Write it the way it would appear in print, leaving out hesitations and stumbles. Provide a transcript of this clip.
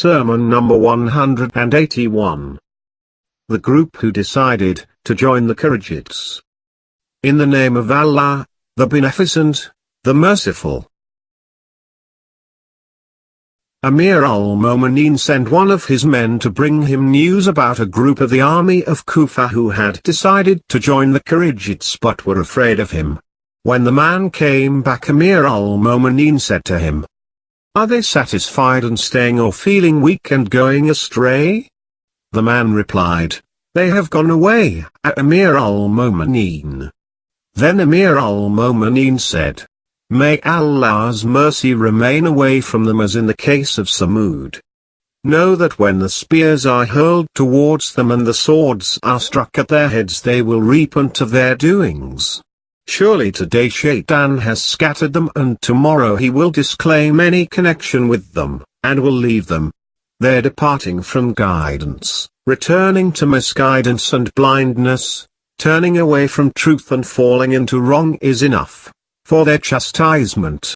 Sermon number 181. The group who decided to join the Kharijites. In the name of Allah, the Beneficent, the Merciful. Amir al-Mu'mineen sent one of his men to bring him news about a group of the army of Kufa who had decided to join the Kharijites but were afraid of him. When the man came back, Amir al-Mu'mineen said to him, "Are they satisfied and staying or feeling weak and going astray?" The man replied, "They have gone away, Amir al-Mu'mineen." Then Amir al-Mu'mineen said, "May Allah's mercy remain away from them as in the case of Samud. Know that when the spears are hurled towards them and the swords are struck at their heads, they will repent of their doings. Surely today Shaitan has scattered them, and tomorrow he will disclaim any connection with them, and will leave them. Their departing from guidance, returning to misguidance and blindness, turning away from truth and falling into wrong is enough for their chastisement."